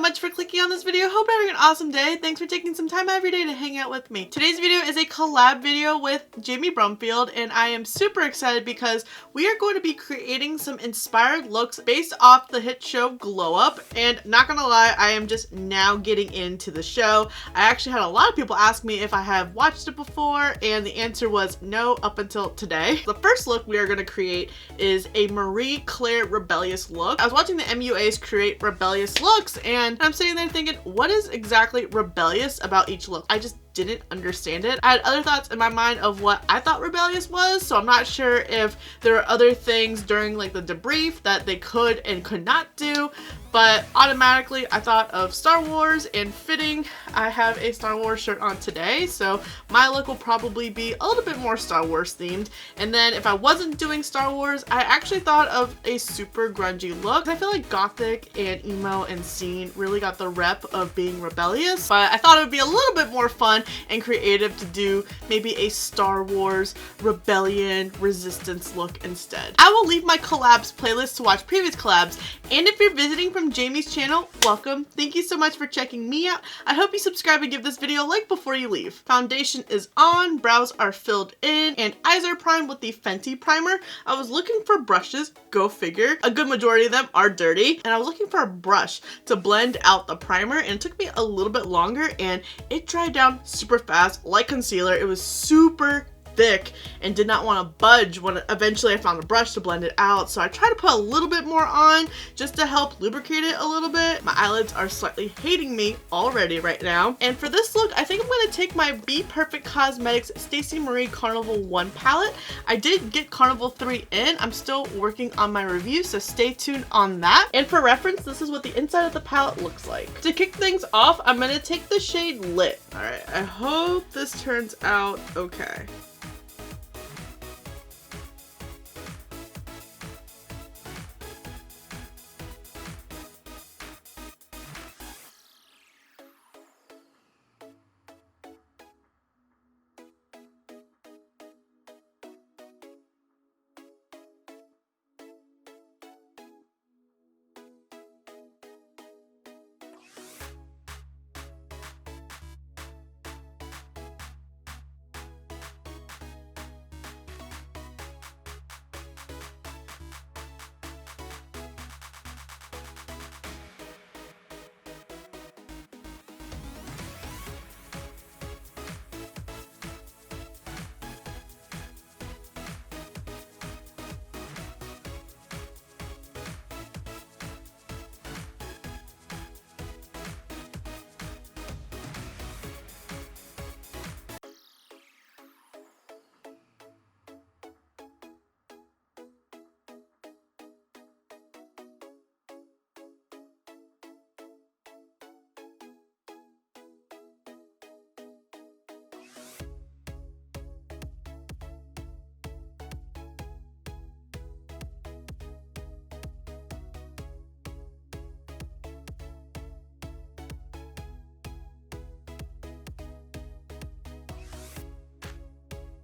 much for clicking on this video. Hope you're having an awesome day. Thanks for taking some time every day to hang out with me. Today's video is a collab video with Jami Brumfield, and I am super excited because we are going to be creating some inspired looks based off the hit show Glow Up. And not gonna lie, I am just now getting into the show. I actually had a lot of people ask me if I have watched it before, and the answer was no up until today. The first look we are going to create is a Marie Claire rebellious look. I was watching the MUAs create rebellious looks, and I'm sitting there thinking, what is exactly rebellious about each look? I just didn't understand it. I had other thoughts in my mind of what I thought rebellious was, so I'm not sure if there are other things during like the debrief that they could and could not do, but automatically I thought of Star Wars, and fitting, I have a Star Wars shirt on today, so my look will probably be a little bit more Star Wars themed. And then if I wasn't doing Star Wars, I actually thought of a super grungy look. I feel like gothic and emo and scene really got the rep of being rebellious, but I thought it would be a little bit more fun and creative to do maybe a Star Wars rebellion resistance look instead. I will leave my collabs playlist to watch previous collabs, and if you're visiting from Jami's channel, welcome. Thank you so much for checking me out. I hope you subscribe and give this video a like before you leave. Foundation is on, brows are filled in, and eyes are primed with the Fenty primer. I was looking for brushes, go figure. A good majority of them are dirty, and I was looking for a brush to blend out the primer, and it took me a little bit longer, and it dried down super fast like concealer. It was super thick and did not want to budge when eventually I found a brush to blend it out, so I tried to put a little bit more on just to help lubricate it a little bit. My eyelids are slightly hating me already right now, and for this look I think I'm going to take my Be Perfect Cosmetics Stacey Marie Carnival 1 palette. I did get Carnival 3 in. I'm still working on my review, so stay tuned on that. And for reference, this is what the inside of the palette looks like. To kick things off, I'm going to take the shade Lit. Alright, I hope this turns out okay.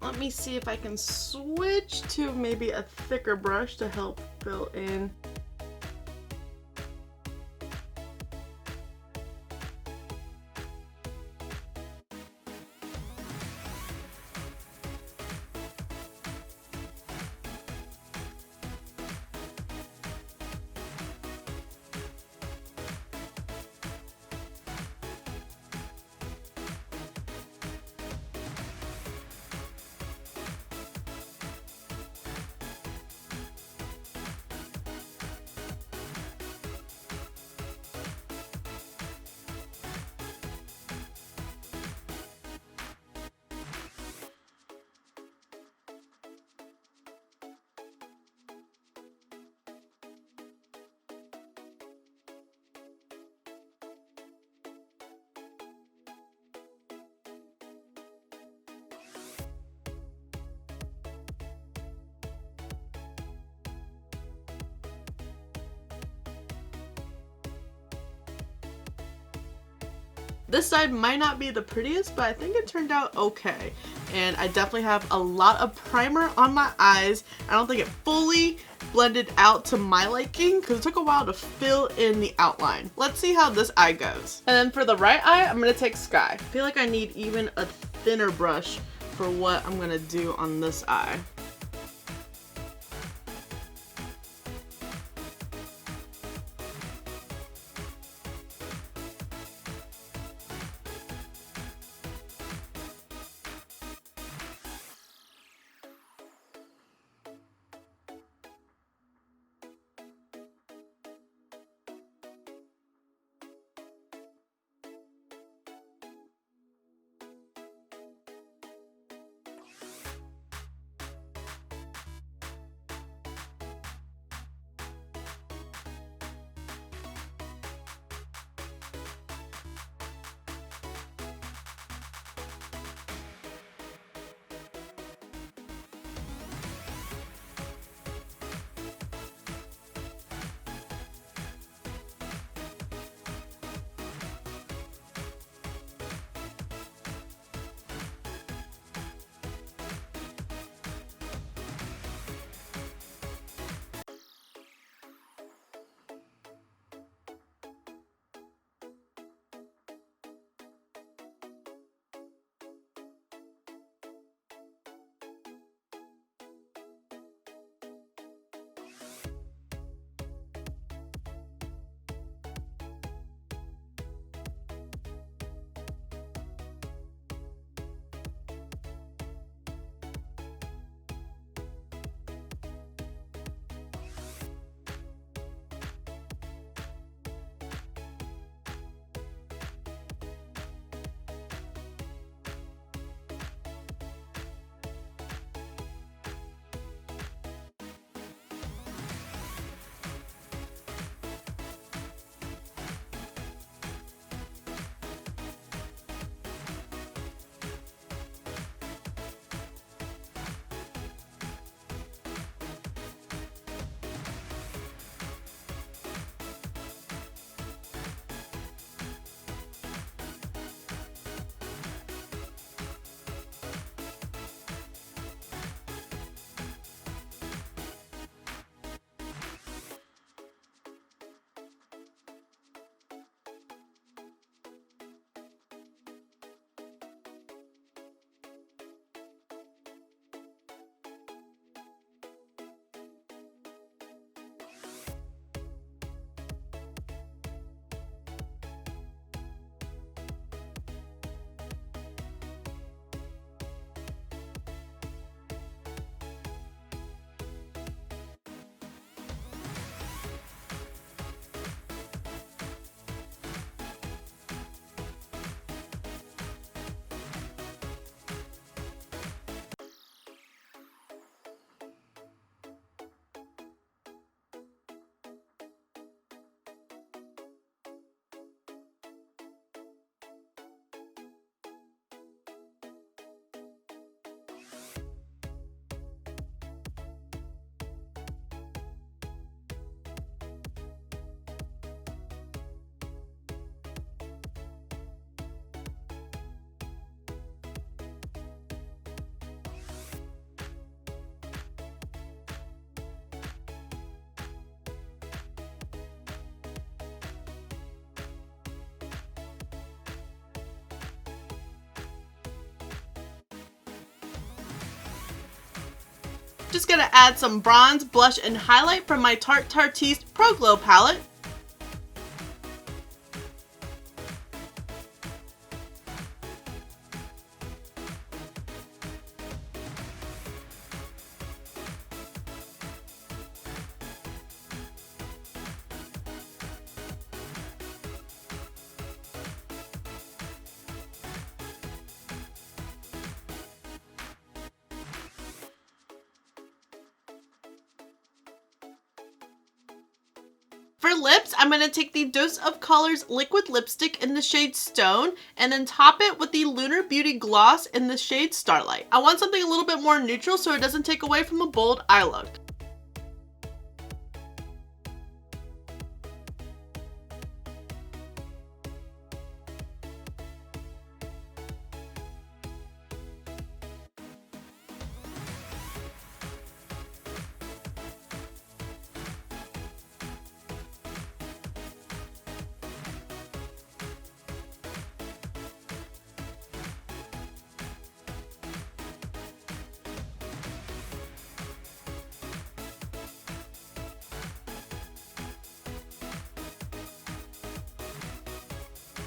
Let me see if I can switch to maybe a thicker brush to help fill in. This side might not be the prettiest, but I think it turned out okay. And I definitely have a lot of primer on my eyes. I don't think it fully blended out to my liking because it took a while to fill in the outline. Let's see how this eye goes. And then for the right eye, I'm gonna take Sky. I feel like I need even a thinner brush for what I'm gonna do on this eye. Just gonna add some bronze, blush, and highlight from my Tarte Tartiste Pro Glow palette. For lips, I'm going to take the Dose of Colors liquid lipstick in the shade Stone and then top it with the Lunar Beauty gloss in the shade Starlight. I want something a little bit more neutral so it doesn't take away from a bold eye look.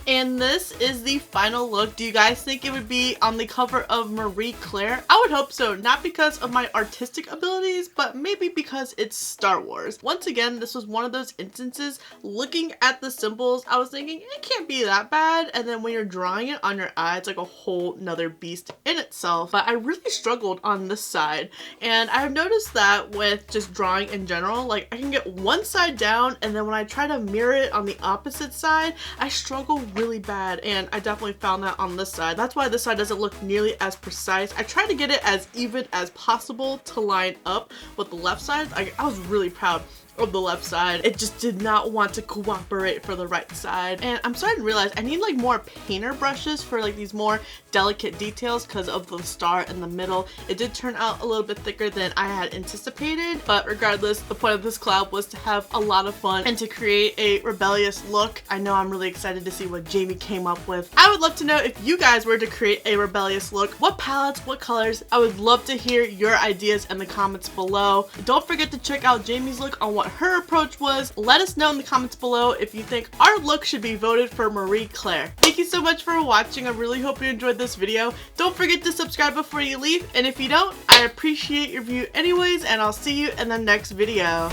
And this is the final look. Do you guys think it would be on the cover of Marie Claire? I would hope so, not because of my artistic abilities, but maybe because it's Star Wars. Once again, this was one of those instances, looking at the symbols, I was thinking it can't be that bad, and then when you're drawing it on your eye, it's like a whole nother beast in itself. But I really struggled on this side, and I've noticed that with just drawing in general, like I can get one side down, and then when I try to mirror it on the opposite side, I struggle really bad, and I definitely found that on this side. That's why this side doesn't look nearly as precise. I tried to get it as even as possible to line up with the left side. I was really proud of the left side. It just did not want to cooperate for the right side. And I'm starting to realize I need like more painter brushes for like these more delicate details because of the star in the middle. It did turn out a little bit thicker than I had anticipated, but regardless, the point of this collab was to have a lot of fun and to create a rebellious look. I know I'm really excited to see what Jami came up with. I would love to know if you guys were to create a rebellious look, what palettes, what colors. I would love to hear your ideas in the comments below. Don't forget to check out Jami's look on what her approach was. Let us know in the comments below if you think our look should be voted for Marie Claire. Thank you so much for watching. I really hope you enjoyed this video. Don't forget to subscribe before you leave, and if you don't, I appreciate your view anyways, and I'll see you in the next video.